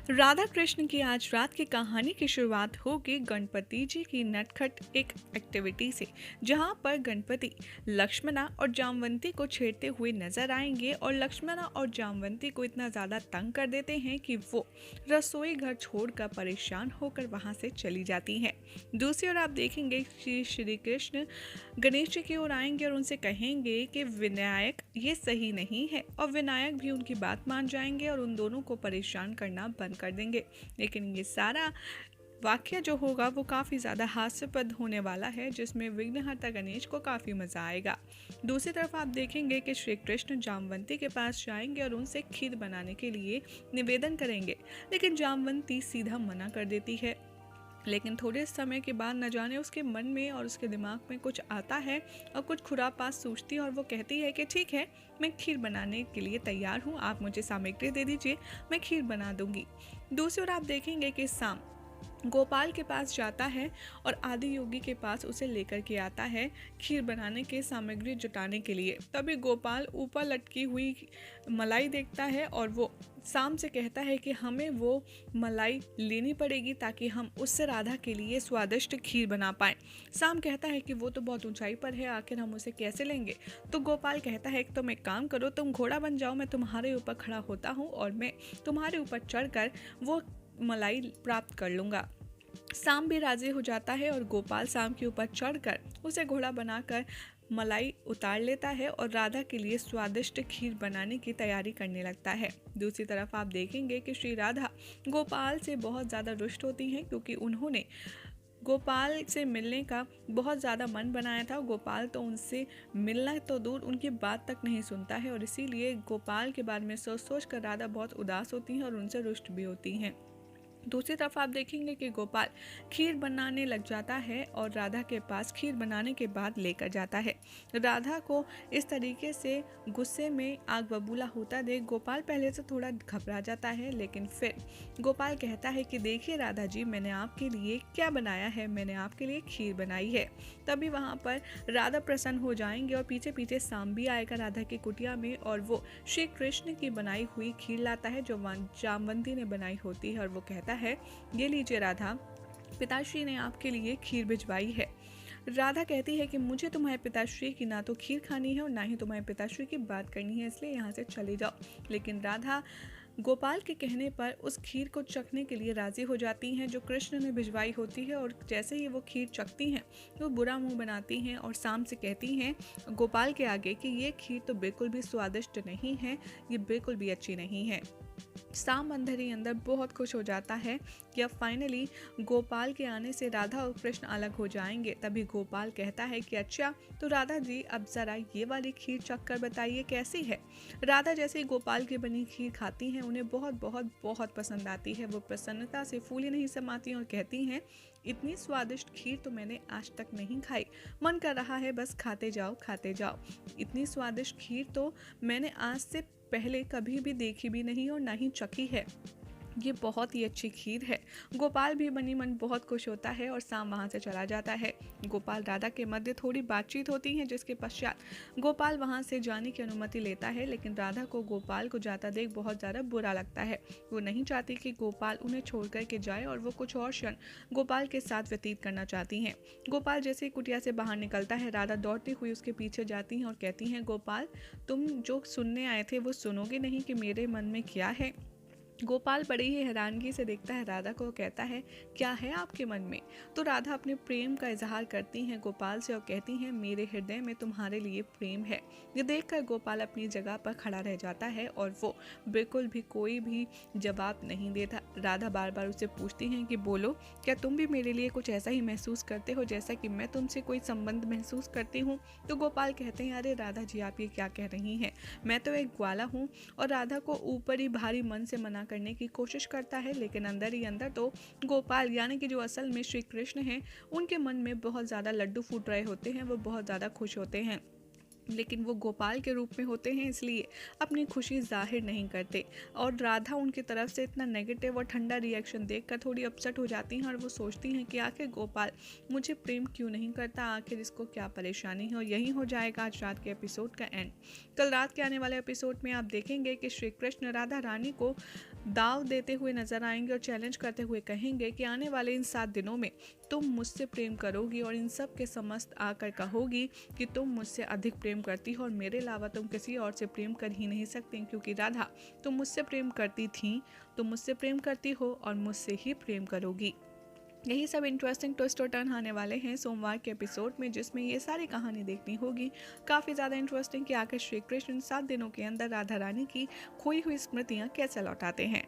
राधा कृष्ण की आज रात की कहानी की शुरुआत होगी गणपति जी की नटखट एक एक्टिविटी से, जहां पर गणपति लक्ष्मणा और जामवंती को छेड़ते हुए नजर आएंगे और लक्ष्मणा और जामवंती को इतना ज़्यादा तंग कर देते हैं कि वो रसोई घर छोड़कर परेशान होकर वहां से चली जाती हैं। दूसरी ओर आप देखेंगे कि श्री कृष्ण गणेश जी की ओर आएंगे और उनसे कहेंगे कि विनायक ये सही नहीं है, और विनायक भी उनकी बात मान जाएंगे और उन दोनों को परेशान करना बंद कर देंगे। लेकिन ये सारा वाक्य जो होगा वो काफ़ी ज़्यादा हास्यपद होने वाला है, जिसमें विघ्नहर्ता गणेश को काफ़ी मज़ा आएगा। दूसरी तरफ आप देखेंगे कि श्री कृष्ण जामवंती के पास जाएंगे और उनसे खीर बनाने के लिए निवेदन करेंगे, लेकिन जामवंती सीधा मना कर देती है। लेकिन थोड़े समय के बाद न जाने उसके मन में और उसके दिमाग में कुछ आता है और कुछ खुरापात सोचती है, और वो कहती है कि ठीक है, मैं खीर बनाने के लिए तैयार हूँ, आप मुझे सामग्री दे दीजिए, मैं खीर बना दूंगी। दूसरी ओर आप देखेंगे कि शाम गोपाल के पास जाता है और आदि योगी के पास उसे लेकर के आता है खीर बनाने के सामग्री जुटाने के लिए। तभी गोपाल ऊपर लटकी हुई मलाई देखता है और वो शाम से कहता है कि हमें वो मलाई लेनी पड़ेगी ताकि हम उससे राधा के लिए स्वादिष्ट खीर बना पाएं। शाम कहता है कि वो तो बहुत ऊंचाई पर है, आखिर हम उसे कैसे लेंगे। तो गोपाल कहता है कि तुम एक काम करो, तुम घोड़ा बन जाओ, मैं तुम्हारे ऊपर खड़ा होता हूँ और मैं तुम्हारे ऊपर चढ़कर वो मलाई प्राप्त कर लूँगा। शाम भी राजी हो जाता है और गोपाल शाम के ऊपर चढ़कर उसे घोड़ा बनाकर मलाई उतार लेता है और राधा के लिए स्वादिष्ट खीर बनाने की तैयारी करने लगता है। दूसरी तरफ आप देखेंगे कि श्री राधा गोपाल से बहुत ज़्यादा रुष्ट होती हैं, क्योंकि उन्होंने गोपाल से मिलने का बहुत ज़्यादा मन बनाया था। गोपाल तो उनसे मिलना तो दूर, उनकी बात तक नहीं सुनता है, और इसीलिए गोपाल के बारे में सोच सोच कर राधा बहुत उदास होती हैं और उनसे रुष्ट भी होती हैं। दूसरी तरफ आप देखेंगे कि गोपाल खीर बनाने लग जाता है और राधा के पास खीर बनाने के बाद लेकर जाता है। राधा को इस तरीके से गुस्से में आग बबूला होता देख गोपाल पहले से थोड़ा घबरा जाता है, लेकिन फिर गोपाल कहता है कि देखिए राधा जी, मैंने आपके लिए क्या बनाया है, मैंने आपके लिए खीर बनाई है। तभी वहाँ पर राधा प्रसन्न हो जाएंगे और पीछे पीछे शाम भी आएगा राधा की कुटिया में, और वो श्री कृष्ण की बनाई हुई खीर लाता है जो जामवंती ने बनाई होती है, और वो कहता है, ये लीजिए राधा, पिताश्री ने आपके लिए खीर भिजवाई है। राधा कहती है कि मुझे तुम्हारे पिताश्री की ना तो खीर खानी है और ना ही तुम्हारे पिताश्री की बात करनी है, इसलिए यहाँ से चले जाओ। लेकिन राधा गोपाल के कहने पर उस खीर को चखने के लिए राजी हो जाती हैं जो कृष्ण ने भिजवाई होती है, और जैसे ही वो खीर चखती हैं वो बुरा मुंह बनाती हैं और शाम से कहती हैं गोपाल के आगे कि ये खीर तो बिल्कुल भी स्वादिष्ट नहीं है, ये बिल्कुल भी अच्छी नहीं है। शाम अंदर ही अंदर बहुत खुश हो जाता है कि अब फाइनली गोपाल के आने से राधा और कृष्ण अलग हो जाएंगे। तभी गोपाल कहता है कि अच्छा, तो राधा जी अब ज़रा ये वाली खीर चख कर बताइए कैसी है। राधा जैसे ही गोपाल की बनी खीर खाती हैं उन्हें बहुत बहुत बहुत पसंद आती है। वो प्रसन्नता से फूली नहीं समाती और कहती हैं, इतनी स्वादिष्ट खीर तो मैंने आज तक नहीं खाई, मन कर रहा है बस खाते जाओ खाते जाओ। इतनी स्वादिष्ट खीर तो मैंने आज से पहले कभी भी देखी भी नहीं और ना ही चखी है, ये बहुत ही अच्छी खीर है। गोपाल भी मनी मन बहुत खुश होता है और शाम वहाँ से चला जाता है। गोपाल राधा के मध्य थोड़ी बातचीत होती है, जिसके पश्चात गोपाल वहाँ से जाने की अनुमति लेता है, लेकिन राधा को गोपाल को जाता देख बहुत ज़्यादा बुरा लगता है। वो नहीं चाहती कि गोपाल उन्हें छोड़ कर के जाए और वो कुछ और क्षण गोपाल के साथ व्यतीत करना चाहती हैं। गोपाल जैसे ही कुटिया से बाहर निकलता है, राधा दौड़ती हुई उसके पीछे जाती हैं और कहती हैं, गोपाल, तुम जो सुनने आए थे वो सुनोगे नहीं कि मेरे मन में क्या है। गोपाल बड़ी ही हैरानगी से देखता है राधा को, कहता है, क्या है आपके मन में। तो राधा अपने प्रेम का इजहार करती हैं गोपाल से और कहती हैं, मेरे हृदय में तुम्हारे लिए प्रेम है। ये देखकर गोपाल अपनी जगह पर खड़ा रह जाता है और वो बिल्कुल भी कोई भी जवाब नहीं देता। राधा बार बार उससे पूछती हैं कि बोलो, क्या तुम भी मेरे लिए कुछ ऐसा ही महसूस करते हो जैसा कि मैं तुमसे कोई संबंध महसूस करती हूँ। तो गोपाल कहते हैं, अरे राधा जी, आप ये क्या कह रही हैं, मैं तो एक ग्वाला हूँ। और राधा को ऊपर ही भारी मन से मना करने की कोशिश करता है, लेकिन अंदर ही अंदर तो गोपाल यानी कि जो असल में श्री कृष्ण हैं, उनके मन में बहुत ज़्यादा लड्डू फूट रहे होते हैं, वो बहुत ज़्यादा खुश होते हैं। लेकिन वो गोपाल के रूप में होते हैं, इसलिए अपनी खुशी जाहिर नहीं करते। और राधा उनकी तरफ से इतना नेगेटिव और ठंडा रिएक्शन देखकर थोड़ी अपसेट हो जाती हैं और वो सोचती हैं कि आखिर गोपाल मुझे प्रेम क्यों नहीं करता, आखिर इसको क्या परेशानी है। और यही हो जाएगा आज रात के एपिसोड का एंड। कल रात के आने वाले एपिसोड में आप देखेंगे कि श्री कृष्ण राधा रानी को दाव देते हुए नजर आएंगे और चैलेंज करते हुए कहेंगे कि आने वाले इन 7 दिनों में तुम मुझसे प्रेम करोगी और इन सब के समस्त आकर कहोगी कि तुम मुझसे अधिक प्रेम करती हो और मेरे अलावा तुम किसी और से प्रेम कर ही नहीं सकती, क्योंकि राधा तुम मुझसे प्रेम करती थी, तुम मुझसे प्रेम करती हो और मुझसे ही प्रेम करोगी। यही सब इंटरेस्टिंग ट्विस्ट और टर्न आने वाले हैं सोमवार के एपिसोड में, जिसमें ये सारी कहानी देखनी होगी। काफ़ी ज़्यादा इंटरेस्टिंग कि आखिर श्री कृष्ण 7 दिनों के अंदर राधा रानी की खोई हुई स्मृतियाँ कैसे लौटाते हैं।